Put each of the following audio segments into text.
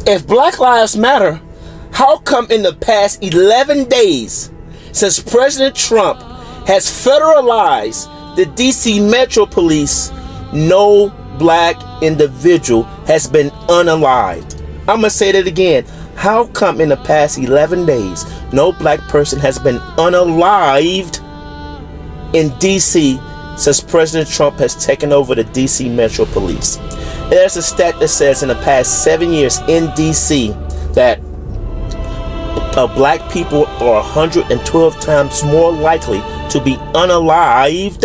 If Black Lives Matter, how come in the past 11 days, since President Trump has federalized the DC Metro Police, no black individual has been unalived? I'm gonna say that again. How come in the past 11 days, no black person has been unalived in DC since President Trump has taken over the DC Metro Police? There's a stat that says in the past 7 years in DC that black people are 112 times more likely to be unalived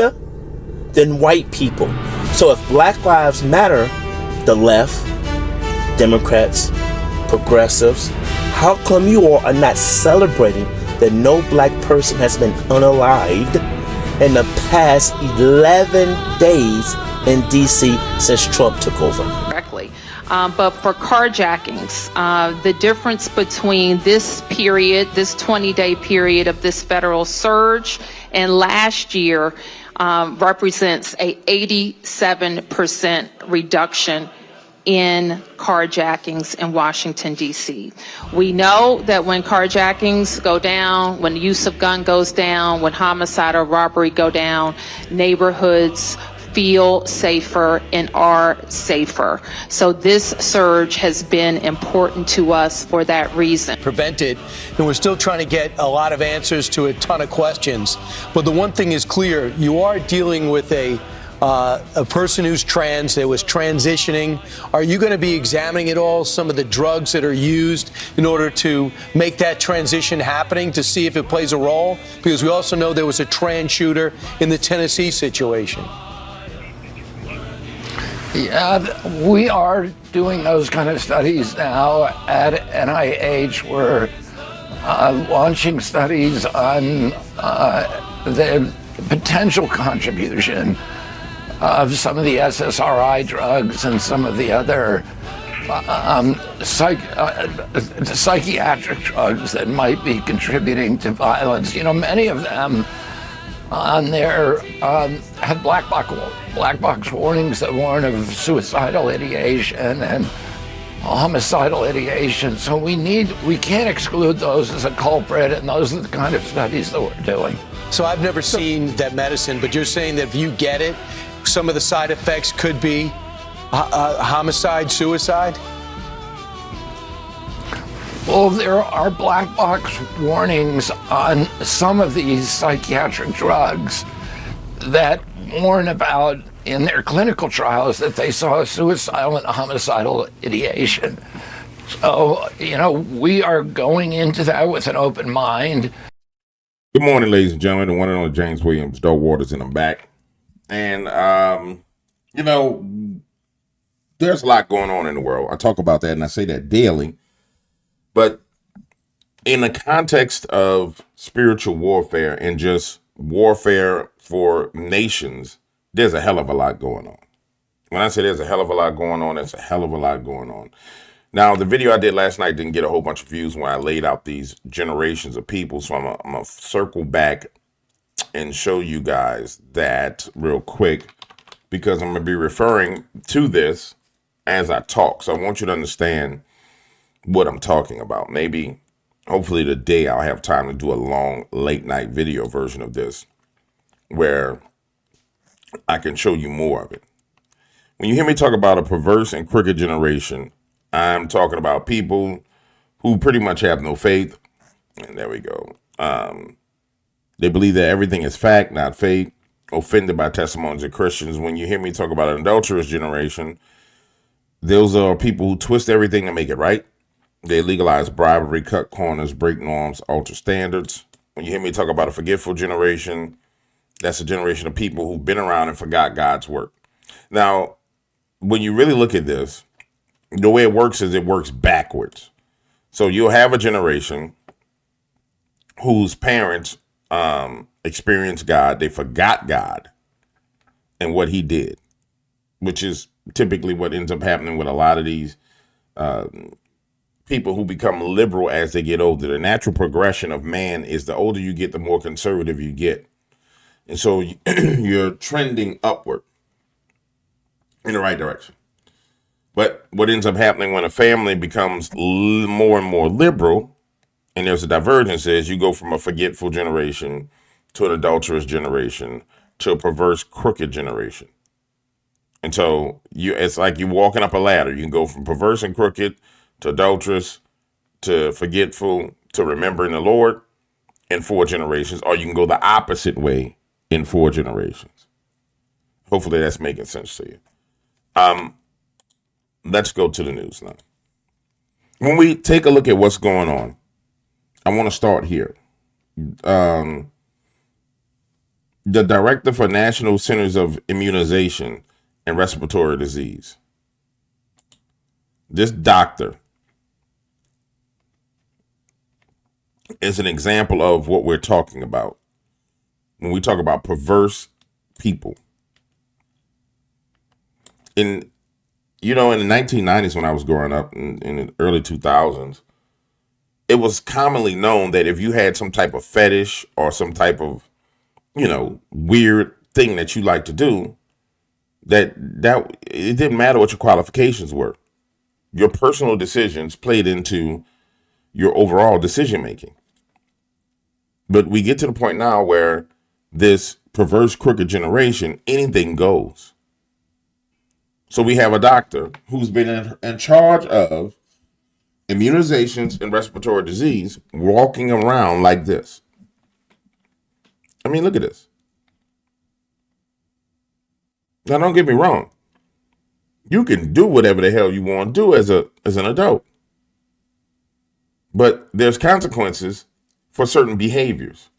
than white people. So if Black Lives Matter, the left, Democrats, progressives, how come you all are not celebrating that no black person has been unalived in the past 11 days in DC since Trump took over? Correctly. But for carjackings, the difference between this period, this 20-day period of this federal surge and last year represents a 87% reduction in carjackings in Washington, D.C. We know that when carjackings go down, when the use of gun goes down, when homicide or robbery go down, neighborhoods feel safer and are safer. So this surge has been important to us for that reason. Prevented, and we're still trying to get a lot of answers to a ton of questions. But the one thing is clear, you are dealing with a person who's trans, that was transitioning. Are you going to be examining at all some of the drugs that are used in order to make that transition happening, to see if it plays a role? Because we also know there was a trans shooter in the Tennessee situation. Yeah, we are doing those kind of studies now at NIH. We're launching studies on the potential contribution of some of the SSRI drugs and some of the other psychiatric drugs that might be contributing to violence. You know, many of them on there had black box warnings that warn of suicidal ideation and homicidal ideation. So we can't exclude those as a culprit, and those are the kind of studies that we're doing. So I've never seen that medicine, but you're saying that if you get it, some of the side effects could be homicide, suicide? Well, there are black box warnings on some of these psychiatric drugs that warn about, in their clinical trials, that they saw suicidal and homicidal ideation. So, you know, we are going into that with an open mind. Good morning, ladies and gentlemen. The one and only James Williams, Doe Waters, and I'm back. And, you know, there's a lot going on in the world. I talk about that, and I say that daily. But in the context of spiritual warfare and just warfare for nations, there's a hell of a lot going on. When I say there's a hell of a lot going on, there's a hell of a lot going on. Now, the video I did last night didn't get a whole bunch of views when I laid out these generations of people. So I'm going to circle back and show you guys that real quick, because I'm going to be referring to this as I talk. So I want you to understand what I'm talking about. Maybe, hopefully today I'll have time to do a long late night video version of this where I can show you more of it. When you hear me talk about a perverse and crooked generation, I'm talking about people who pretty much have no faith. And there we go. They believe that everything is fact, not faith, offended by testimonies of Christians. When you hear me talk about an adulterous generation, those are people who twist everything to make it right. They legalize bribery, cut corners, break norms, alter standards. When you hear me talk about a forgetful generation, that's a generation of people who've been around and forgot God's work. Now, when you really look at this, the way it works is it works backwards. So you'll have a generation whose parents experienced God. They forgot God and what he did, which is typically what ends up happening with a lot of these people who become liberal as they get older. The natural progression of man is the older you get, the more conservative you get. And so you're trending upward in the right direction. But what ends up happening when a family becomes more and more liberal, and there's a divergence, is you go from a forgetful generation to an adulterous generation to a perverse, crooked generation. And so it's like you're walking up a ladder. You can go from perverse and crooked to adulterous to forgetful to remembering the Lord in 4 generations, or you can go the opposite way in 4 generations. Hopefully that's making sense to you. Let's go to the news now. When we take a look at what's going on, I want to start here. The director for National Centers of Immunization and Respiratory Disease, this doctor is an example of what we're talking about when we talk about perverse people. In the 1990s, when I was growing up, in the early 2000s, it was commonly known that if you had some type of fetish or some type of, weird thing that you like to do, that it didn't matter what your qualifications were. Your personal decisions played into your overall decision making. But we get to the point now where this perverse, crooked generation, anything goes. So we have a doctor who's been in charge of immunizations and respiratory disease walking around like this. I mean, look at this. Now, don't get me wrong. You can do whatever the hell you want to do as an adult. But there's consequences for certain behaviors.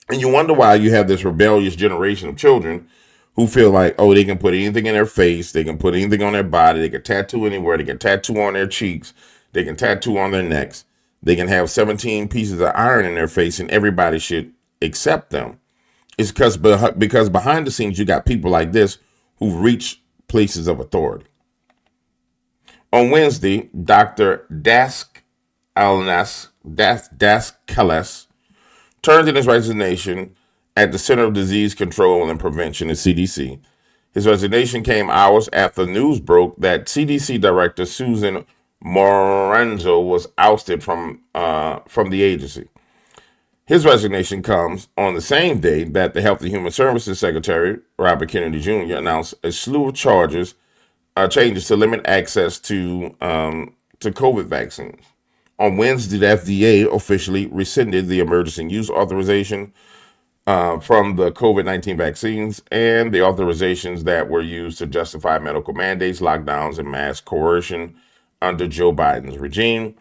And you wonder why you have this rebellious generation of children who feel like, oh, they can put anything in their face, they can put anything on their body, they can tattoo anywhere, they can tattoo on their cheeks, they can tattoo on their necks, they can have 17 pieces of iron in their face, and everybody should accept them. It's because behind the scenes you got people like this who've reached places of authority. On Wednesday, Dr. Daskalis turned in his resignation at the Center of Disease Control and Prevention, the CDC. His resignation came hours after news broke that CDC Director Susan Moranzo was ousted from the agency. His resignation comes on the same day that the Health and Human Services Secretary, Robert Kennedy Jr., announced a slew of changes to limit access to COVID vaccines. On Wednesday, the FDA officially rescinded the emergency use authorization from the COVID-19 vaccines and the authorizations that were used to justify medical mandates, lockdowns, and mass coercion under Joe Biden's regime.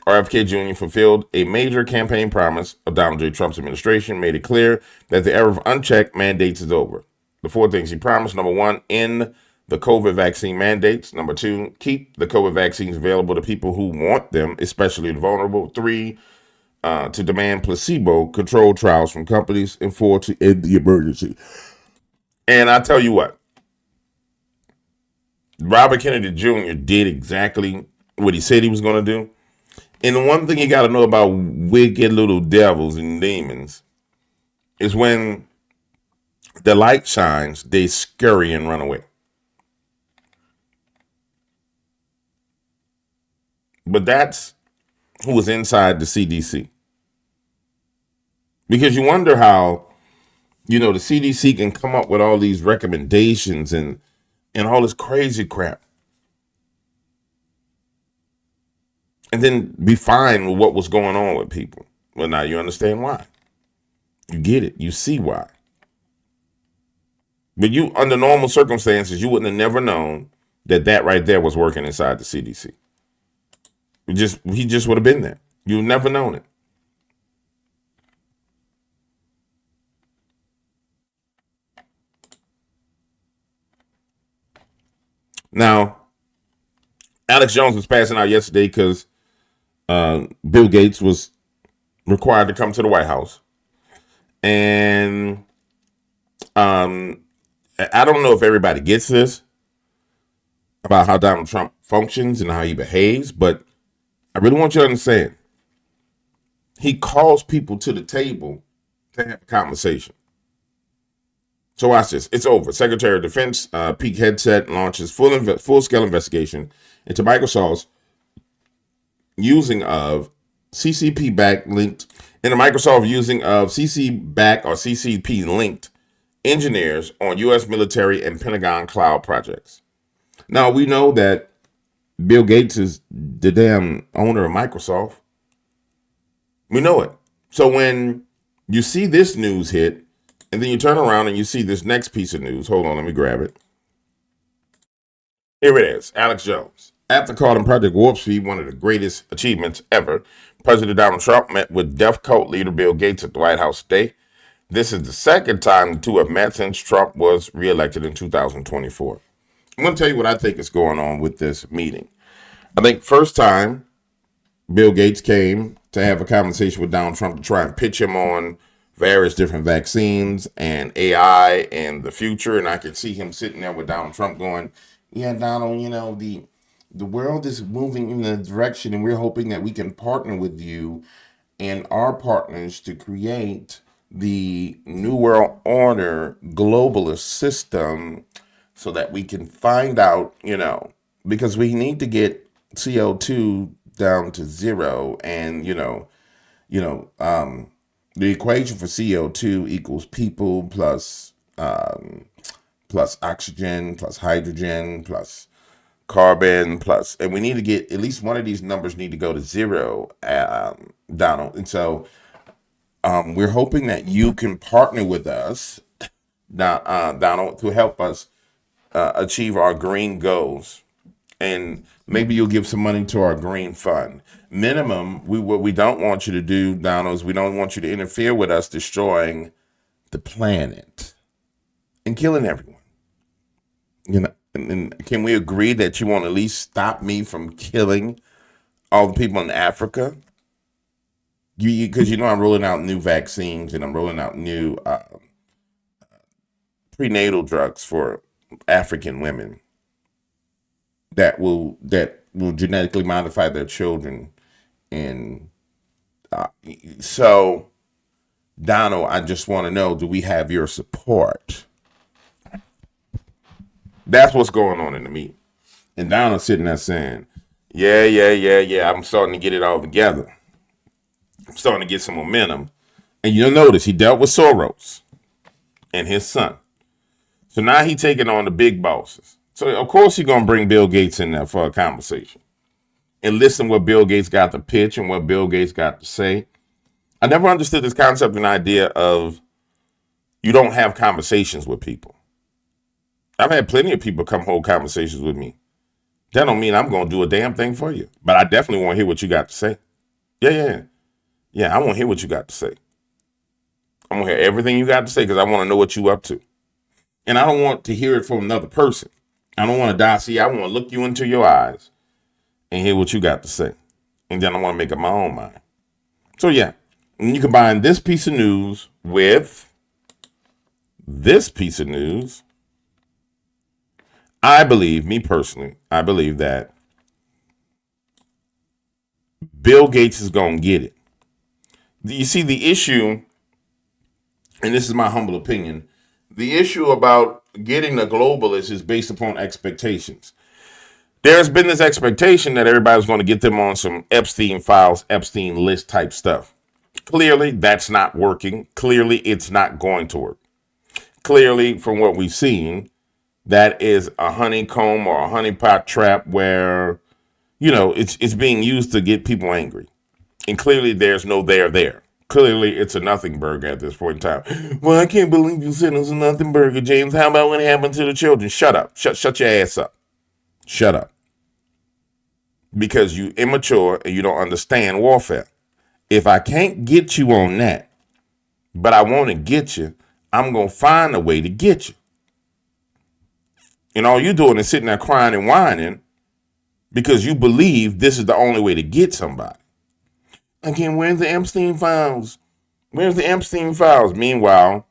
RFK Jr. fulfilled a major campaign promise of Donald J. Trump's administration, made it clear that the era of unchecked mandates is over. The 4 things he promised: number 1, end the COVID vaccine mandates. Number 2, keep the COVID vaccines available to people who want them, especially the vulnerable. 3, to demand placebo-controlled trials from companies. And 4, to end the emergency. And I tell you what, Robert Kennedy Jr. did exactly what he said he was going to do. And the one thing you got to know about wicked little devils and demons is when the light shines, they scurry and run away. But that's who was inside the CDC. Because you wonder how, the CDC can come up with all these recommendations and all this crazy crap. And then be fine with what was going on with people. Well, now you understand why. You get it. You see why. But you, under normal circumstances, you wouldn't have never known that right there was working inside the CDC. He just would have been there. You've never known it. Now, Alex Jones was passing out yesterday because Bill Gates was required to come to the White House. And I don't know if everybody gets this about how Donald Trump functions and how he behaves, but I really want you to understand. He calls people to the table to have a conversation. So watch this. It's over. Secretary of Defense Pete Hegseth launches full-scale investigation into Microsoft's using of CCP-backed linked in the Microsoft using of CC-backed or CCP-linked engineers on U.S. military and Pentagon cloud projects. Now, we know that Bill Gates is the damn owner of Microsoft. We know it. So when you see this news hit, and then you turn around and you see this next piece of news. Hold on, let me grab it. Here it is. Alex Jones. After calling Project Warp Speed one of the greatest achievements ever, President Donald Trump met with death cult leader Bill Gates at the White House today. This is the second time the two have met since Trump was reelected in 2024. I'm going to tell you what I think is going on with this meeting. I think first time Bill Gates came to have a conversation with Donald Trump to try and pitch him on various different vaccines and AI and the future. And I could see him sitting there with Donald Trump going, yeah, Donald, the world is moving in a direction and we're hoping that we can partner with you and our partners to create the New World Order globalist system so that we can find out, because we need to get CO2 down to zero and, the equation for CO2 equals people plus oxygen plus hydrogen plus carbon plus, and we need to get at least one of these numbers need to go to zero, Donald. And so we're hoping that you can partner with us, Donald, to help us achieve our green goals. And maybe you'll give some money to our green fund. Minimum, what we don't want you to do, Donald, is we don't want you to interfere with us destroying the planet and killing everyone. And can we agree that you want to at least stop me from killing all the people in Africa? Because I'm rolling out new vaccines and I'm rolling out new prenatal drugs for African women that will genetically modify their children. And so, Donald, I just want to know, do we have your support? That's what's going on in the meeting. And Donald's sitting there saying, yeah, I'm starting to get it all together. I'm starting to get some momentum. And you'll notice he dealt with Soros and his son. So now he's taking on the big bosses. So, of course, he's going to bring Bill Gates in there for a conversation and listen what Bill Gates got to pitch and what Bill Gates got to say. I never understood this concept and idea of you don't have conversations with people. I've had plenty of people come hold conversations with me. That don't mean I'm going to do a damn thing for you. But I definitely want to hear what you got to say. Yeah, I want to hear what you got to say. I'm going to hear everything you got to say because I want to know what you up to. And I don't want to hear it from another person. I don't want to die. See, I want to look you into your eyes and hear what you got to say. And then I want to make up my own mind. So, yeah, when you combine this piece of news with this piece of news, I believe that Bill Gates is going to get it. You see, the issue, and this is my humble opinion, the issue about getting the globalists is based upon expectations. There's been this expectation that everybody's going to get them on some Epstein files, Epstein list type stuff. Clearly, that's not working. Clearly, it's not going to work. Clearly, from what we've seen, that is a honeycomb or a honeypot trap where, it's being used to get people angry. And clearly, there's no there. Clearly, it's a nothing burger at this point in time. Well, I can't believe you said it was a nothing burger, James. How about what happened to the children? Shut up. Shut your ass up. Shut up. Because you immature and you don't understand warfare. If I can't get you on that, but I want to get you, I'm going to find a way to get you. And all you're doing is sitting there crying and whining because you believe this is the only way to get somebody. Again, where's the Epstein files? Where's the Epstein files? Meanwhile,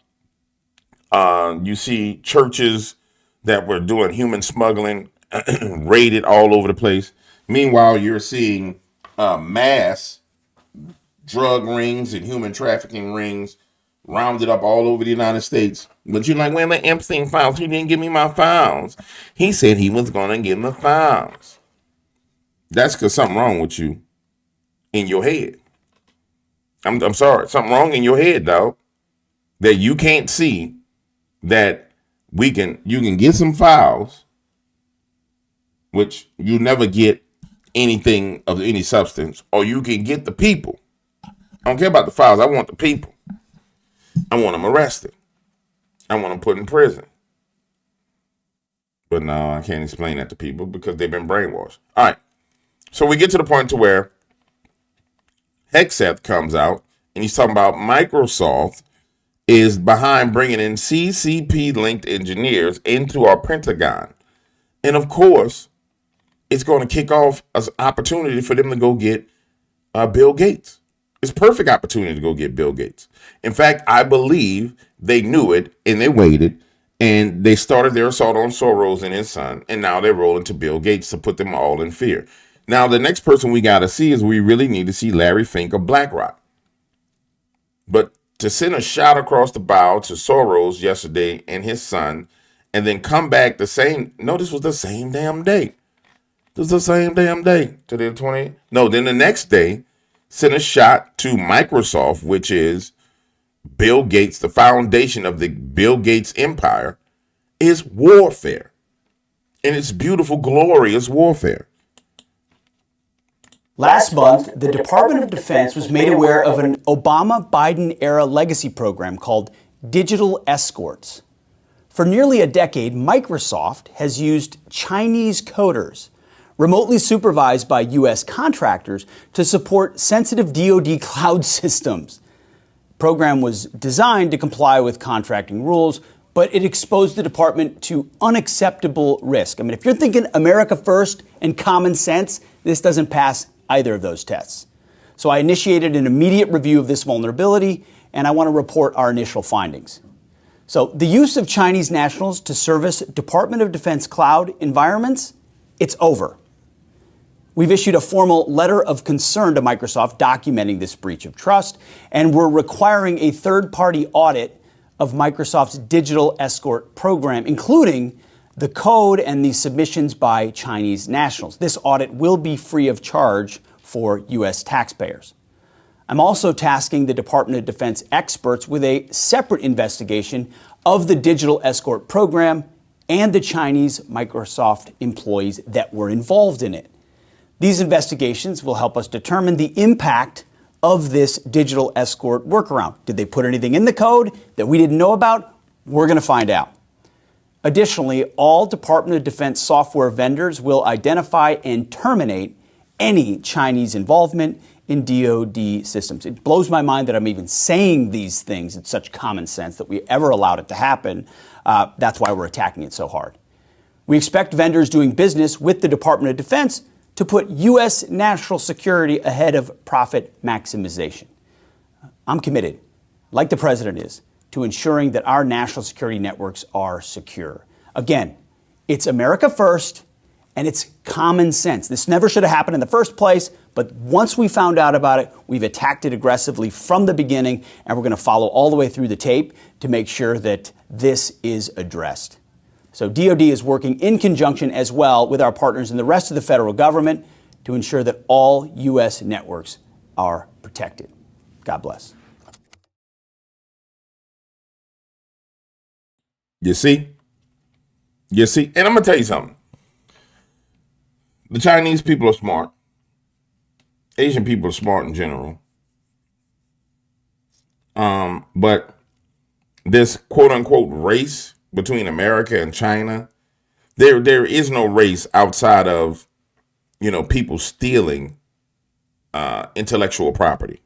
you see churches that were doing human smuggling raided all over the place. Meanwhile, you're seeing mass drug rings and human trafficking rings rounded up all over the United States. But you're like, where are the Epstein files? He didn't give me my files. He said he was going to give me files. That's because something wrong with you in your head. I'm sorry, something wrong in your head, dog. That you can't see that you can get some files, which you never get anything of any substance, or you can get the people. I don't care about the files. I want the people. I want them arrested. I want them put in prison. But no, I can't explain that to people because they've been brainwashed. All right. So we get to the point to where Hegseth comes out and he's talking about Microsoft is behind bringing in CCP-linked engineers into our Pentagon. And of course, it's going to kick off an opportunity for them to go get Bill Gates. It's a perfect opportunity to go get Bill Gates. In fact, I believe they knew it and they waited and they started their assault on Soros and his son. And now they're rolling to Bill Gates to put them all in fear. Now, the next person we got to see is we really need to see Larry Fink of BlackRock. But to send a shot across the bow to Soros yesterday and his son, and then come back this was the same damn day. This was the same damn day to the 20. No, then the next day, send a shot to Microsoft, which is Bill Gates, the foundation of the Bill Gates empire, is warfare. And it's beautiful, glorious warfare. Last month, the Department of Defense was made aware of an Obama-Biden-era legacy program called Digital Escorts. For nearly a decade, Microsoft has used Chinese coders, remotely supervised by U.S. contractors, to support sensitive DoD cloud systems. The program was designed to comply with contracting rules, but it exposed the department to unacceptable risk. I mean, if you're thinking America first and common sense, this doesn't pass either of those tests. So I initiated an immediate review of this vulnerability, and I want to report our initial findings. So the use of Chinese nationals to service Department of Defense cloud environments, it's over. We've issued a formal letter of concern to Microsoft documenting this breach of trust, and we're requiring a third-party audit of Microsoft's digital escort program, including the code and the submissions by Chinese nationals. This audit will be free of charge for U.S. taxpayers. I'm also tasking the Department of Defense experts with a separate investigation of the digital escort program and the Chinese Microsoft employees that were involved in it. These investigations will help us determine the impact of this digital escort workaround. Did they put anything in the code that we didn't know about? We're going to find out. Additionally, all Department of Defense software vendors will identify and terminate any Chinese involvement in DoD systems. It blows my mind that I'm even saying these things. It's such common sense that we ever allowed it to happen. That's why we're attacking it so hard. We expect vendors doing business with the Department of Defense to put U.S. national security ahead of profit maximization. I'm committed, like the president is, to ensuring that our national security networks are secure. Again, it's America first, and it's common sense. This never should have happened in the first place, but once we found out about it, we've attacked it aggressively from the beginning, and we're going to follow all the way through the tape to make sure that this is addressed. So DoD is working in conjunction as well with our partners in the rest of the federal government to ensure that all U.S. networks are protected. God bless. You see? And I'm going to tell you something. The Chinese people are smart. Asian people are smart in general. But this quote unquote race between America and China, there is no race outside of, people stealing intellectual property.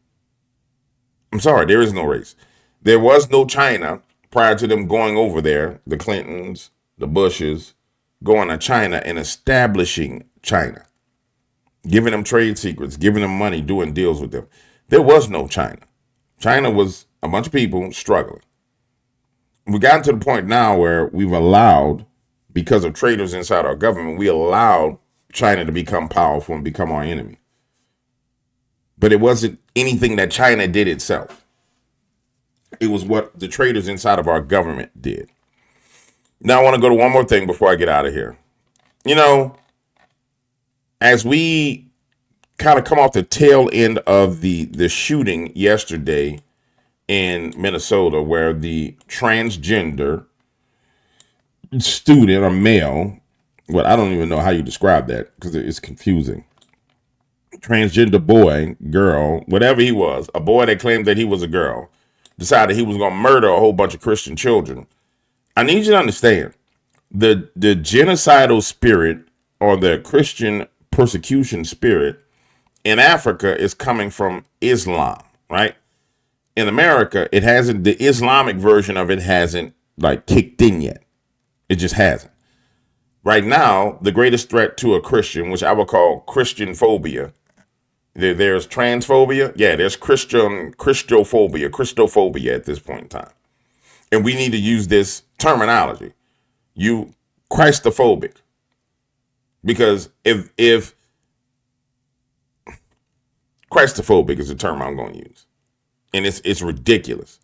I'm sorry, there is no race. There was no China prior to them going over there, the Clintons, the Bushes, going to China and establishing China, giving them trade secrets, giving them money, doing deals with them. There was no China. China was a bunch of people struggling. We gotten to the point now where we've allowed, because of traitors inside our government, we allowed China to become powerful and become our enemy. But it wasn't anything that China did itself. It was what the traitors inside of our government did. Now I want to go to one more thing before I get out of here. You know, as we kind of come off the tail end of the shooting yesterday in Minnesota, where the transgender student or male, well, I don't even know how you describe that because it's confusing. Transgender boy, girl, whatever he was, a boy that claimed that he was a girl, decided he was going to murder a whole bunch of Christian children. I need you to understand the genocidal spirit or the Christian persecution spirit in Africa is coming from Islam, right? In America, it hasn't, the Islamic version of it hasn't like kicked in yet. It just hasn't. Right now, the greatest threat to a Christian, which I would call Christian phobia, there's transphobia. Yeah, there's Christophobia at this point in time. And we need to use this terminology. You Christophobic. Because if Christophobic is the term I'm going to use. And it's ridiculous.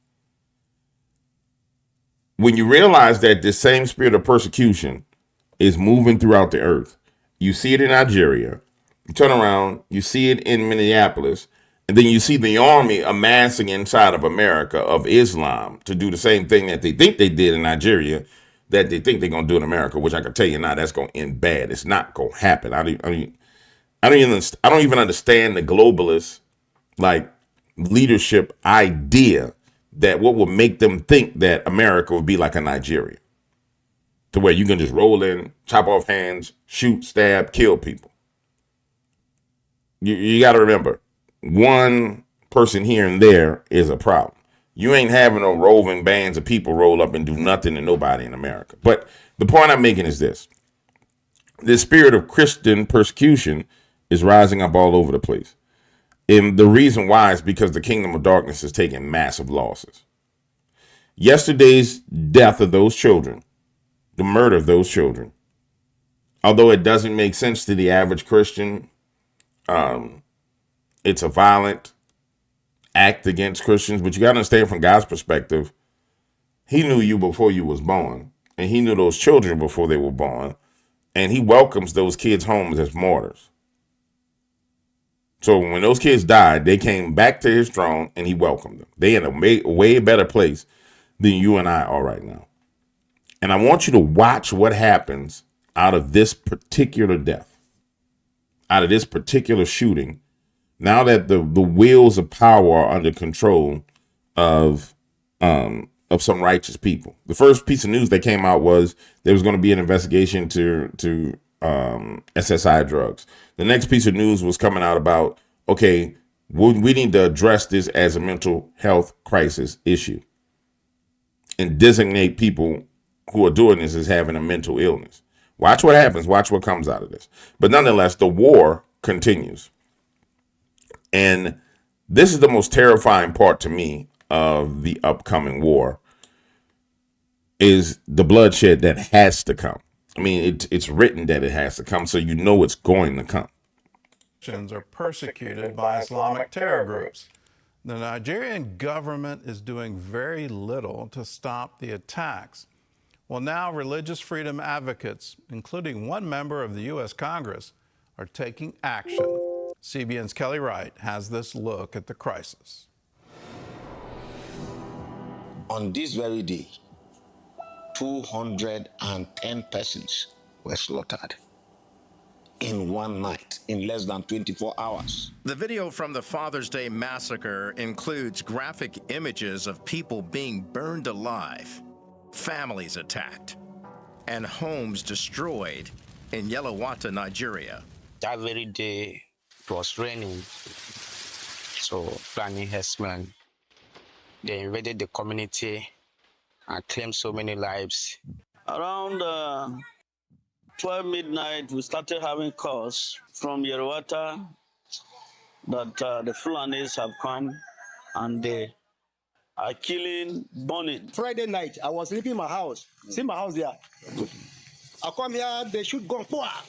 When you realize that this same spirit of persecution is moving throughout the earth, you see it in Nigeria, you turn around, you see it in Minneapolis, and then you see the army amassing inside of America of Islam to do the same thing that they think they did in Nigeria, that they think they're going to do in America, which I can tell you now, that's going to end bad. It's not going to happen. I don't even understand the globalist like leadership idea that what would make them think that America would be like a Nigeria, to where you can just roll in, chop off hands, shoot, stab, kill people. You got to remember, one person here and there is a problem. You ain't having no roving bands of people roll up and do nothing to nobody in America. But the point I'm making is this. This spirit of Christian persecution is rising up all over the place. And the reason why is because the kingdom of darkness is taking massive losses. Yesterday's death of those children, the murder of those children, although it doesn't make sense to the average Christian, it's a violent act against Christians. But you got to understand, from God's perspective, he knew you before you was born, and he knew those children before they were born, and he welcomes those kids home as martyrs. So when those kids died, they came back to his throne and he welcomed them. They in a way better place than you and I are right now. And I want you to watch what happens out of this particular death, out of this particular shooting, now that the wheels of power are under control of some righteous people. The first piece of news that came out was there was going to be an investigation to SSI drugs. The next piece of news was coming out about, okay, we need to address this as a mental health crisis issue and designate people who are doing this as having a mental illness. Watch what happens. Watch what comes out of this. But nonetheless, the war continues. And this is the most terrifying part to me of the upcoming war, is the bloodshed that has to come. I mean, it's written that it has to come, so you know it's going to come. Christians are persecuted by Islamic terror groups. The Nigerian government is doing very little to stop the attacks. Well, now religious freedom advocates, including one member of the U.S. Congress, are taking action. CBN's Kelly Wright has this look at the crisis. On this very day, 210 persons were slaughtered in one night, in less than 24 hours. The video from the Father's Day massacre includes graphic images of people being burned alive, families attacked, and homes destroyed in Yelawata, Nigeria. That very day, it was raining, so planning herdsmen, they invaded the community and claimed so many lives. Around 12 midnight, we started having calls from Yelawata that the Fulanis have come and they are killing, burning. Friday night, I was sleeping in my house. See my house there. I come here, they shoot gun.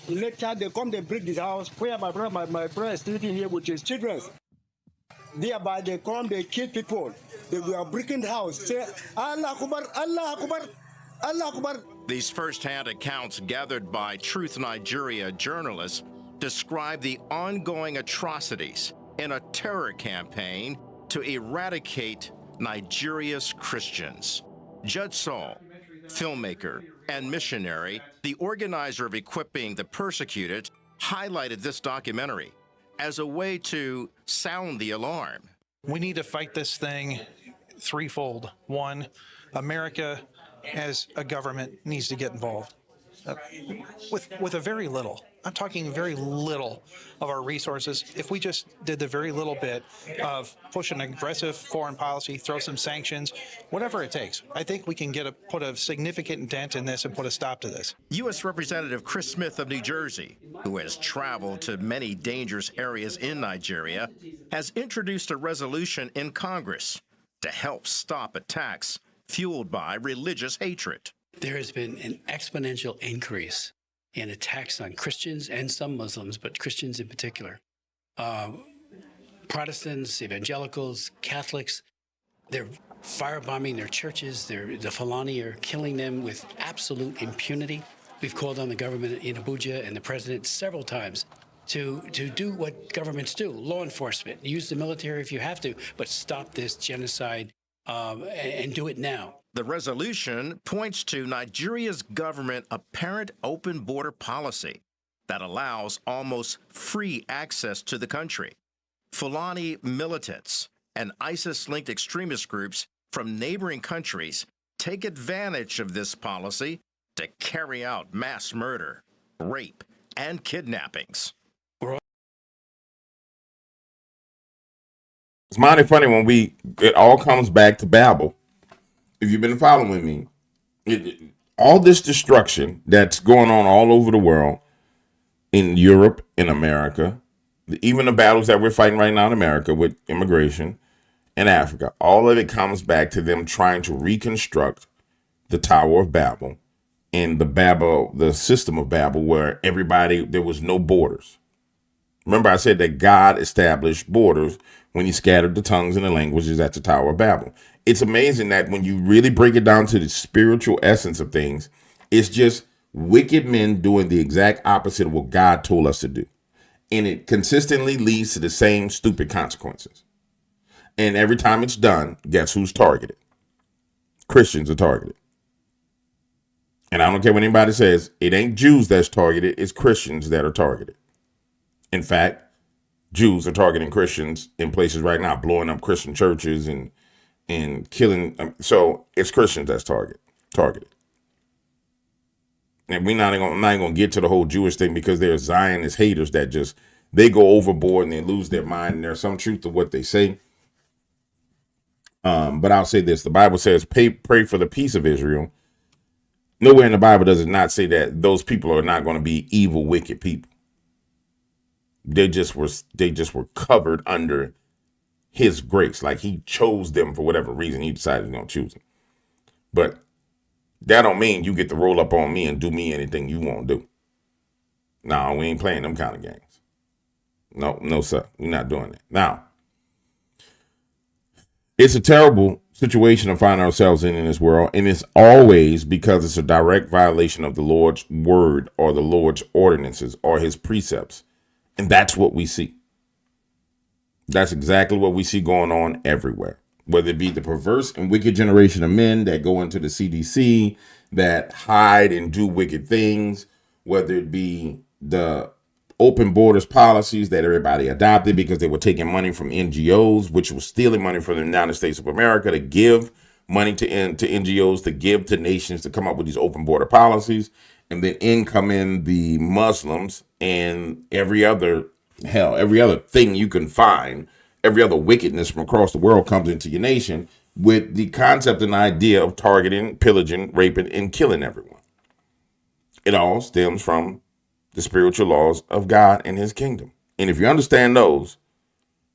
Later, they come, they break this house. Where my brother is sleeping here with his children. Thereby they come, they kill people. They were breaking the house. Say, Allah Akbar, Allah Akbar, Allah Akbar. These first-hand accounts gathered by Truth Nigeria journalists describe the ongoing atrocities in a terror campaign to eradicate Nigeria's Christians. Judge Saul, filmmaker and missionary, the organizer of equipping the persecuted, highlighted this documentary as a way to sound the alarm. We need to fight this thing threefold. One, America as a government needs to get involved with a very little. I'm talking very little of our resources. If we just did the very little bit of push an aggressive foreign policy, throw some sanctions, whatever it takes, I think we can put a significant dent in this and put a stop to this. U.S. Representative Chris Smith of New Jersey, who has traveled to many dangerous areas in Nigeria, has introduced a resolution in Congress to help stop attacks fueled by religious hatred. There has been an exponential increase in attacks on Christians and some Muslims, but Christians in particular. Protestants, evangelicals, Catholics, they're firebombing their churches. The Fulani are killing them with absolute impunity. We've called on the government in Abuja and the president several times to do what governments do, law enforcement. Use the military if you have to, but stop this genocide and do it now. The resolution points to Nigeria's government's apparent open border policy that allows almost free access to the country. Fulani militants and ISIS-linked extremist groups from neighboring countries take advantage of this policy to carry out mass murder, rape, and kidnappings. It's mighty funny when it all comes back to Babel. If you've been following me, all this destruction that's going on all over the world, in Europe, in America, even the battles that we're fighting right now in America with immigration in Africa, all of it comes back to them trying to reconstruct the Tower of Babel and the system of Babel, where there was no borders. Remember, I said that God established borders when he scattered the tongues and the languages at the Tower of Babel. It's amazing that when you really break it down to the spiritual essence of things, it's just wicked men doing the exact opposite of what God told us to do. And it consistently leads to the same stupid consequences. And every time it's done, guess who's targeted? Christians are targeted. And I don't care what anybody says, it ain't Jews that's targeted, it's Christians that are targeted. In fact, Jews are targeting Christians in places right now, blowing up Christian churches and killing. So it's Christians that's targeted. And I'm not even going to get to the whole Jewish thing, because there's Zionist haters that they go overboard and they lose their mind. And there's some truth to what they say. But I'll say this. The Bible says, pray for the peace of Israel. Nowhere in the Bible does it not say that those people are not going to be evil, wicked people. They just were covered under his grace. Like he chose them for whatever reason. He decided he's going to choose them. But that don't mean you get to roll up on me and do me anything you won't do. No, we ain't playing them kind of games. No, sir. We're not doing that. Now, it's a terrible situation to find ourselves in this world. And it's always because it's a direct violation of the Lord's word or the Lord's ordinances or his precepts. And that's what we see. That's exactly what we see going on everywhere. Whether it be the perverse and wicked generation of men that go into the CDC, that hide and do wicked things, whether it be the open borders policies that everybody adopted because they were taking money from NGOs, which was stealing money from the United States of America to give money to NGOs, to give to nations to come up with these open border policies. And then in come in the Muslims and every other thing you can find, every other wickedness from across the world comes into your nation with the concept and idea of targeting, pillaging, raping, and killing everyone. It all stems from the spiritual laws of God and his kingdom. And if you understand those,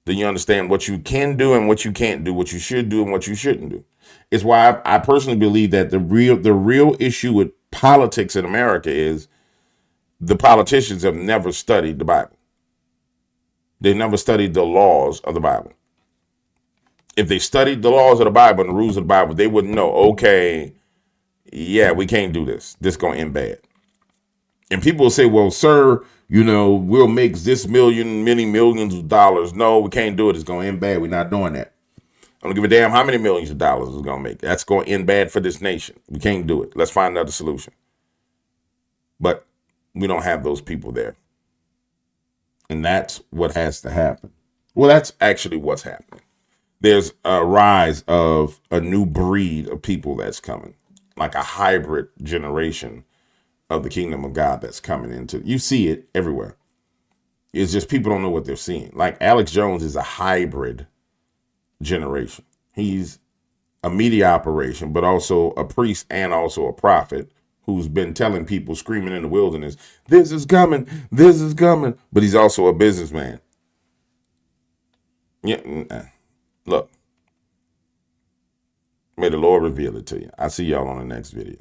then you understand what you can do and what you can't do, what you should do and what you shouldn't do. It's why I personally believe that the real issue with politics in America is the politicians have never studied the Bible. They've never studied the laws of the Bible. If they studied the laws of the Bible and the rules of the Bible, they wouldn't know, okay, yeah, we can't do this. This is going to end bad. And people will say, well, sir, we'll make this many millions of dollars. No, we can't do it. It's going to end bad. We're not doing that. I don't give a damn how many millions of dollars it's going to make. That's going to end bad for this nation. We can't do it. Let's find another solution. But we don't have those people there. And that's what has to happen. Well, that's actually what's happening. There's a rise of a new breed of people that's coming, like a hybrid generation of the kingdom of God that's coming into. You see it everywhere. It's just people don't know what they're seeing. Like Alex Jones is a hybrid generation. He's a media operation, but also a priest and also a prophet who's been telling people, screaming in the wilderness, this is coming, this is coming. But he's also a businessman. Yeah, look. May the Lord reveal it to you. I'll see y'all on the next video.